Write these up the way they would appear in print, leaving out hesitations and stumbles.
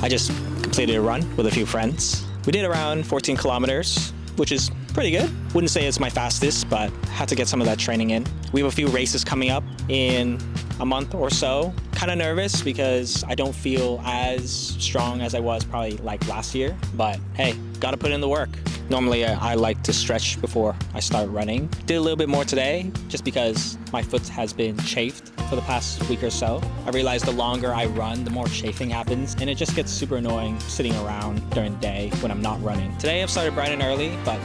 I just completed a run with a few friends. We did around 14 kilometers, which is pretty good. Wouldn't say it's my fastest, but had to get some of that training in. We have a few races coming up in a month or so. Kind of nervous because I don't feel as strong as I was probably like last year, but hey, gotta put in the work. Normally I like to stretch before I start running. Did a little bit more today just because my foot has been chafed for the past week or so. I realized the longer I run, the more chafing happens, and it just gets super annoying sitting around during the day when I'm not running. Today I've started bright and early, but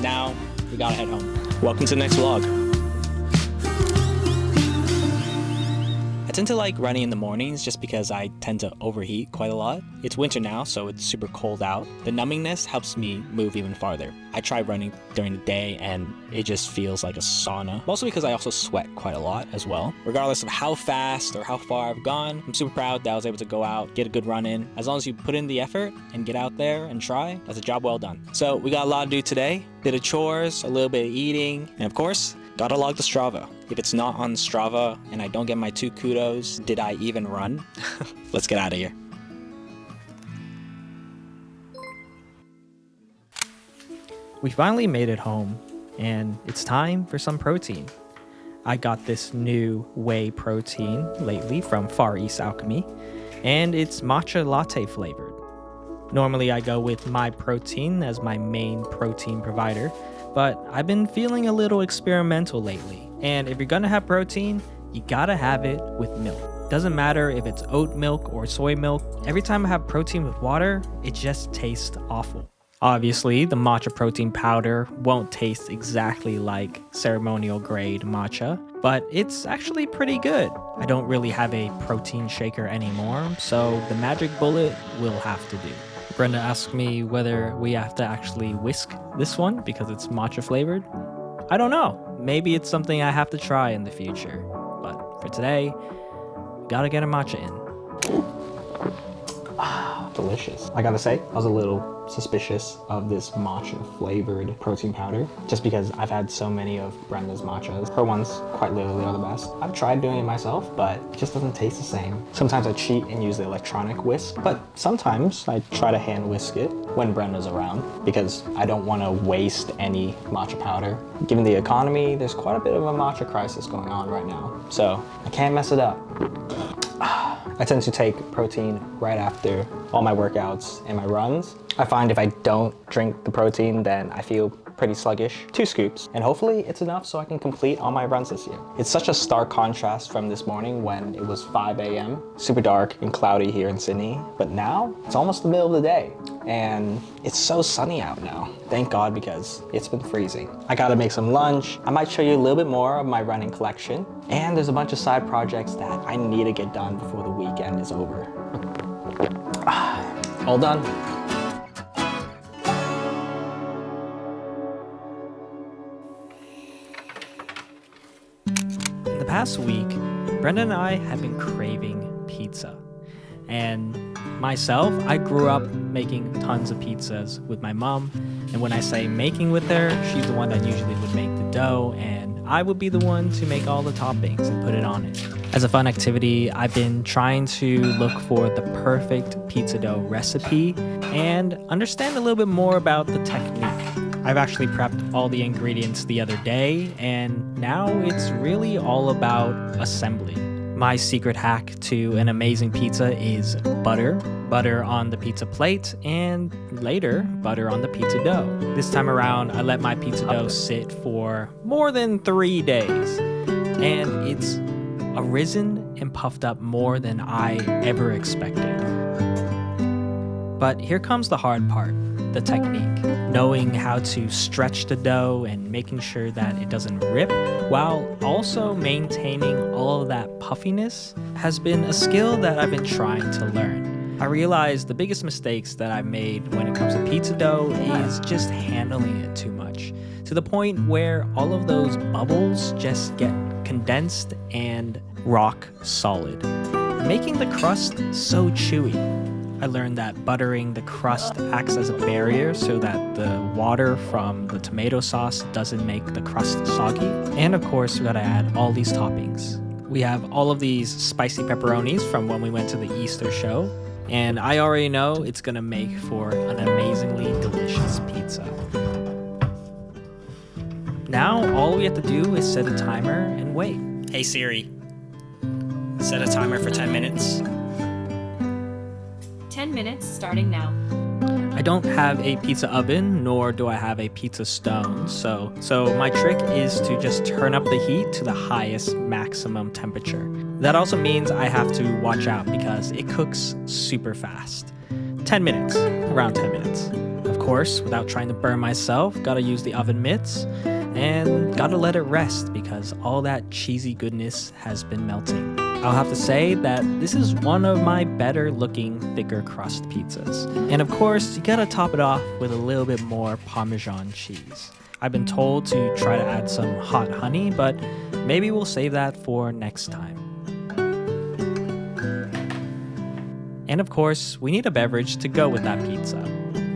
now we gotta head home. Welcome to the next vlog. I tend to like running in the mornings just because I tend to overheat quite a lot. It's winter now, so it's super cold out. The numbingness helps me move even farther. I try running during the day and it just feels like a sauna. Mostly because I also sweat quite a lot as well. Regardless of how fast or how far I've gone, I'm super proud that I was able to go out, get a good run in. As long as you put in the effort and get out there and try, that's a job well done. So we got a lot to do today. Bit of chores, a little bit of eating, and of course, gotta log the Strava. If it's not on Strava and I don't get my 2 kudos, did I even run? Let's get out of here. We finally made it home and it's time for some protein. I got this new whey protein lately from Far East Alchemy and it's matcha latte flavored. Normally I go with My Protein as my main protein provider, but I've been feeling a little experimental lately. And if you're gonna have protein, you gotta have it with milk. Doesn't matter if it's oat milk or soy milk. Every time I have protein with water, it just tastes awful. Obviously, the matcha protein powder won't taste exactly like ceremonial grade matcha, but it's actually pretty good. I don't really have a protein shaker anymore, so the magic bullet will have to do. Brenda asked me whether we have to actually whisk this one because it's matcha flavored. I don't know. Maybe it's something I have to try in the future. But for today, gotta get a matcha in. Delicious. I gotta say, I was a little suspicious of this matcha flavored protein powder just because I've had so many of Brenda's matchas. Her ones quite literally are the best. I've tried doing it myself, but it just doesn't taste the same. Sometimes I cheat and use the electronic whisk, but sometimes I try to hand whisk it when Brenda's around because I don't want to waste any matcha powder. Given the economy, there's quite a bit of a matcha crisis going on right now, so I can't mess it up. I tend to take protein right after all my workouts and my runs. I find if I don't drink the protein, then I feel pretty sluggish. 2 scoops, and hopefully it's enough so I can complete all my runs this year. It's such a stark contrast from this morning when it was 5 a.m. Super dark and cloudy here in Sydney, but now it's almost the middle of the day and it's so sunny out now. Thank God, because it's been freezing. I gotta make some lunch. I might show you a little bit more of my running collection, and there's a bunch of side projects that I need to get done before the weekend is over. All done. In the past week, Brenda and I have been craving pizza. And myself, I grew up making tons of pizzas with my mom. And when I say making with her, she's the one that usually would make the dough, and I would be the one to make all the toppings and put it on it. As a fun activity, I've been trying to look for the perfect pizza dough recipe and understand a little bit more about the technique. I've actually prepped all the ingredients the other day, and now it's really all about assembly. My secret hack to an amazing pizza is butter. Butter on the pizza plate, and later, butter on the pizza dough. This time around, I let my pizza dough sit for more than 3 days, and it's arisen and puffed up more than I ever expected. But here comes the hard part, the technique. Knowing how to stretch the dough and making sure that it doesn't rip while also maintaining all of that puffiness has been a skill that I've been trying to learn. I realized the biggest mistakes that I've made when it comes to pizza dough is just handling it too much, to the point where all of those bubbles just get condensed and rock solid, making the crust so chewy. I learned that buttering the crust acts as a barrier so that the water from the tomato sauce doesn't make the crust soggy. And of course, we gotta add all these toppings. We have all of these spicy pepperonis from when we went to the Easter show. and I already know it's gonna make for an amazingly delicious pizza. Now, all we have to do is set a timer and wait. Hey Siri, set a timer for 10 minutes. 10 minutes starting now. I don't have a pizza oven, nor do I have a pizza stone, so my trick is to just turn up the heat to the highest maximum temperature. That also means I have to watch out because it cooks super fast. 10 minutes, around 10 minutes. Of course, without trying to burn myself, gotta use the oven mitts, and gotta let it rest because all that cheesy goodness has been melting. I'll have to say that this is one of my better looking, thicker crust pizzas. And of course, you gotta top it off with a little bit more Parmesan cheese. I've been told to try to add some hot honey, but maybe we'll save that for next time. And of course, we need a beverage to go with that pizza.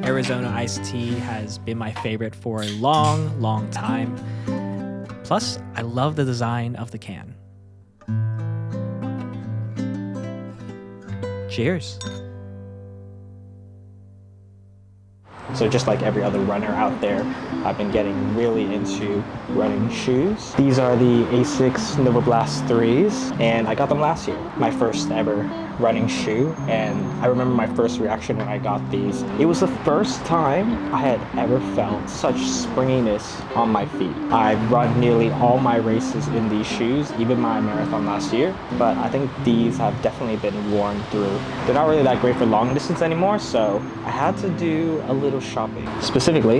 Arizona iced tea has been my favorite for a long, long time. Plus, I love the design of the can. Cheers. So just like every other runner out there, I've been getting really into running shoes. These are the Asics Novablast 3s, and I got them last year. My first ever running shoe, and I remember my first reaction when I got these. It was the first time I had ever felt such springiness on my feet. I've run nearly all my races in these shoes, even my marathon last year, but I think these have definitely been worn through. They're not really that great for long distance anymore, so I had to do a little shopping. Specifically,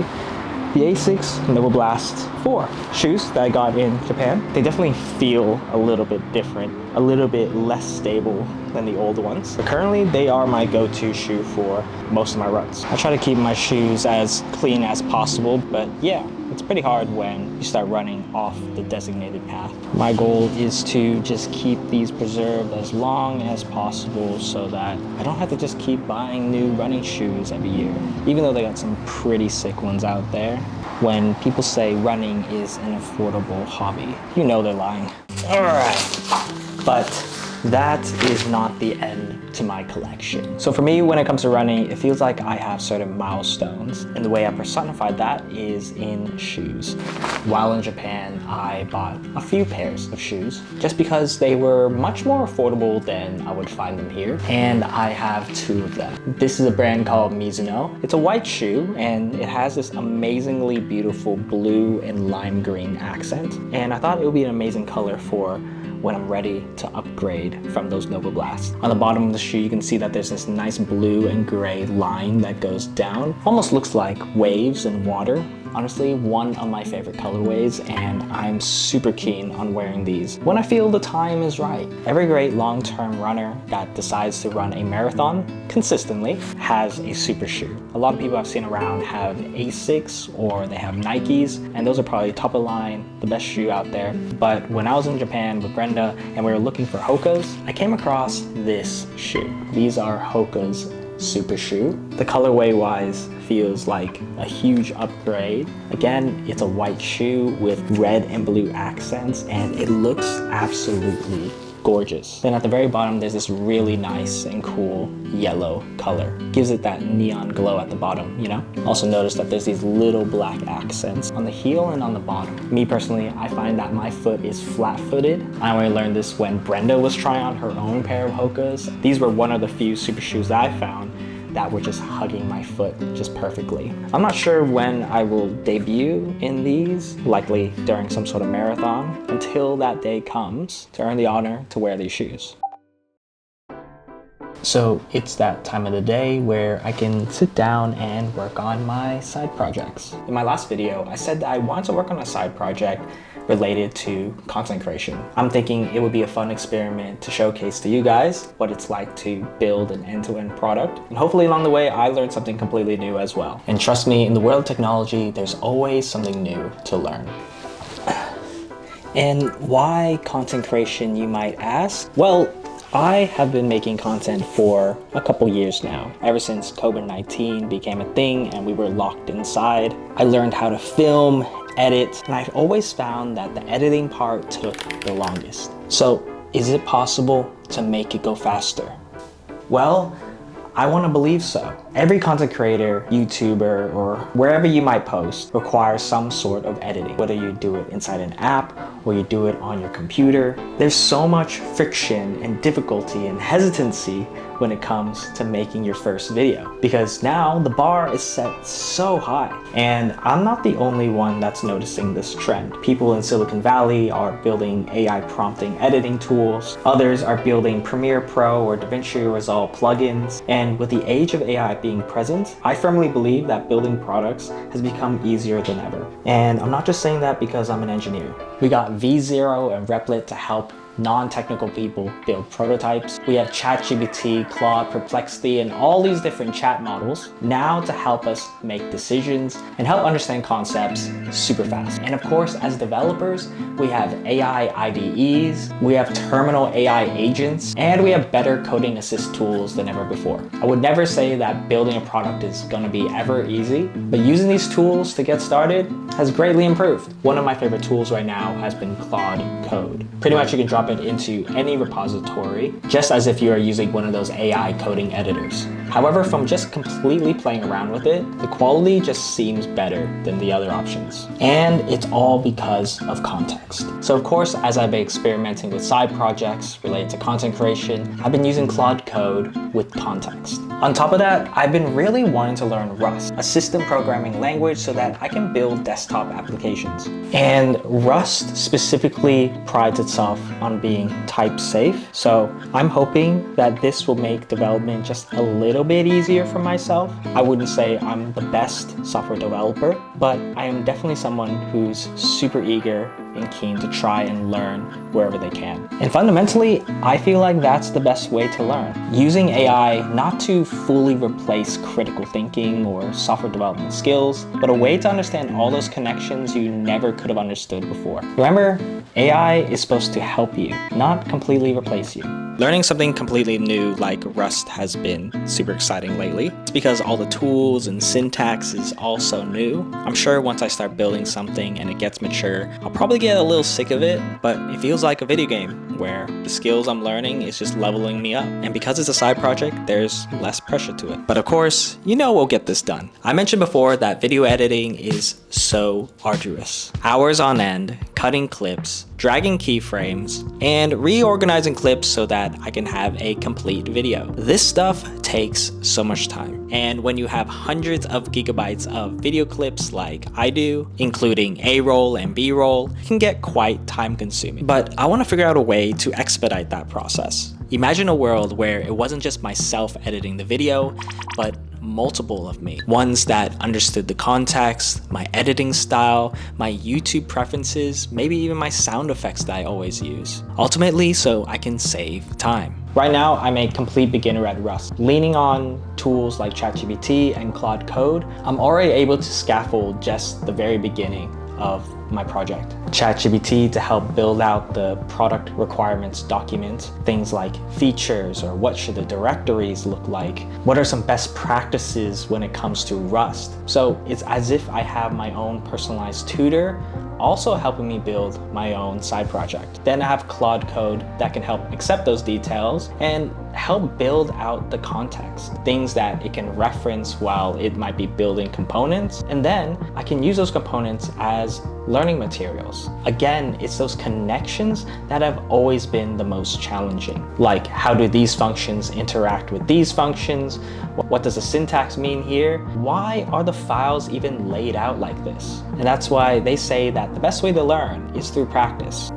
the Asics Novablast 4 shoes that I got in Japan. They definitely feel a little bit different, a little bit less stable than the old ones. But currently, they are my go-to shoe for most of my runs. I try to keep my shoes as clean as possible, but yeah, it's pretty hard when you start running off the designated path. My goal is to just keep these preserved as long as possible so that I don't have to just keep buying new running shoes every year. Even though they got some pretty sick ones out there, when people say running is an affordable hobby, you know they're lying. All right, but that is not the end to my collection. So for me, when it comes to running, it feels like I have certain milestones, and the way I personified that is in shoes. While in Japan, I bought a few pairs of shoes just because they were much more affordable than I would find them here, and I have 2 of them. This is a brand called Mizuno. It's a white shoe, and it has this amazingly beautiful blue and lime green accent, and I thought it would be an amazing color for when I'm ready to upgrade from those Novablast. On the bottom of the shoe, you can see that there's this nice blue and gray line that goes down. Almost looks like waves in water. Honestly, one of my favorite colorways, and I'm super keen on wearing these when I feel the time is right. Every great long-term runner that decides to run a marathon consistently has a super shoe. A lot of people I've seen around have Asics or they have Nikes, and those are probably top of the line, the best shoe out there. But when I was in Japan with Brenda and we were looking for Hoka's, I came across this shoe. These are Hoka's super shoe. The colorway wise feels like a huge upgrade. Again, it's a white shoe with red and blue accents, and it looks absolutely gorgeous. Then at the very bottom, there's this really nice and cool yellow color. Gives it that neon glow at the bottom, you know? Also notice that there's these little black accents on the heel and on the bottom. Me personally, I find that my foot is flat-footed. I only learned this when Brenda was trying on her own pair of Hoka's. These were one of the few super shoes that I found that were just hugging my foot just perfectly. I'm not sure when I will debut in these, likely during some sort of marathon, until that day comes to earn the honor to wear these shoes. So it's that time of the day where I can sit down and work on my side projects. In my last video, I said that I wanted to work on a side project related to content creation. I'm thinking it would be a fun experiment to showcase to you guys what it's like to build an end-to-end product. And hopefully along the way, I learned something completely new as well. And trust me, in the world of technology, there's always something new to learn. And why content creation, you might ask? Well, I have been making content for a couple years now. Ever since COVID-19 became a thing and we were locked inside, I learned how to film, edit, and I've always found that the editing part took the longest. So, is it possible to make it go faster? Well, I want to believe so. Every content creator, YouTuber, or wherever you might post requires some sort of editing, whether you do it inside an app or you do it on your computer. There's so much friction and difficulty and hesitancy when it comes to making your first video, because now the bar is set so high. And I'm not the only one that's noticing this trend. People in Silicon Valley are building AI prompting editing tools. Others are building Premiere Pro or DaVinci Resolve plugins. And with the age of AI being present, I firmly believe that building products has become easier than ever. And I'm not just saying that because I'm an engineer. We got V0 and Replit to help non-technical people build prototypes. We have ChatGPT, Claude, Perplexity, and all these different chat models now to help us make decisions and help understand concepts super fast. And of course, as developers, we have AI IDEs, we have terminal AI agents, and we have better coding assist tools than ever before. I would never say that building a product is going to be ever easy, but using these tools to get started has greatly improved. One of my favorite tools right now has been Claude Code. Pretty much you can drop it into any repository, just as if you are using one of those AI coding editors. However, from just completely playing around with it, the quality just seems better than the other options. And it's all because of context. So of course, as I've been experimenting with side projects related to content creation, I've been using Claude Code with context. On top of that, I've been really wanting to learn Rust, a system programming language, so that I can build desktop applications. And Rust specifically prides itself on being type safe. So I'm hoping that this will make development just a little bit easier for myself. I wouldn't say I'm the best software developer, but I am definitely someone who's super eager and keen to try and learn wherever they can. And fundamentally, I feel like that's the best way to learn. Using AI not to fully replace critical thinking or software development skills, but a way to understand all those connections you never could have understood before. Remember, AI is supposed to help you, not completely replace you. Learning something completely new like Rust has been super exciting lately. It's because all the tools and syntax is also new. I'm sure once I start building something and it gets mature, I'll probably get a little sick of it, but it feels like a video game where the skills I'm learning is just leveling me up. And because it's a side project, there's less pressure to it. But of course, you know we'll get this done. I mentioned before that video editing is so arduous. Hours on end, cutting clips, dragging keyframes, and reorganizing clips so that I can have a complete video. This stuff takes so much time. And when you have hundreds of gigabytes of video clips like I do, including A-roll and B-roll, it can get quite time consuming. But I want to figure out a way to expedite that process. Imagine a world where it wasn't just myself editing the video, but multiple of me. Ones that understood the context, my editing style, my YouTube preferences, maybe even my sound effects that I always use. Ultimately, so I can save time. Right now, I'm a complete beginner at Rust. Leaning on tools like ChatGPT and Claude Code, I'm already able to scaffold just the very beginning of my project. ChatGPT to help build out the product requirements document, things like features or what should the directories look like, what are some best practices when it comes to Rust. So it's as if I have my own personalized tutor also helping me build my own side project. Then I have Claude Code that can help accept those details and help build out the context, things that it can reference while it might be building components. And then I can use those components as learning materials. Again, it's those connections that have always been the most challenging. Like, how do these functions interact with these functions? What does the syntax mean here? Why are the files even laid out like this? And that's why they say that the best way to learn is through practice.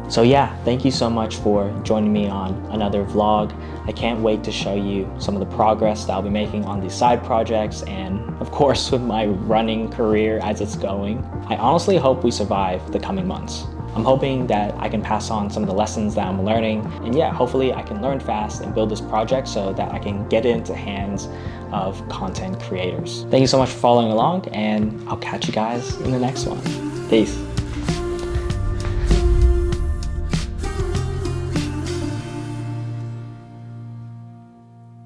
So yeah, thank you so much for joining me on another vlog. I can't wait to show you some of the progress that I'll be making on these side projects and of course with my running career as it's going. I honestly hope we survive the coming months. I'm hoping that I can pass on some of the lessons that I'm learning, and yeah, hopefully I can learn fast and build this project so that I can get it into hands of content creators. Thank you so much for following along, and I'll catch you guys in the next one. Peace.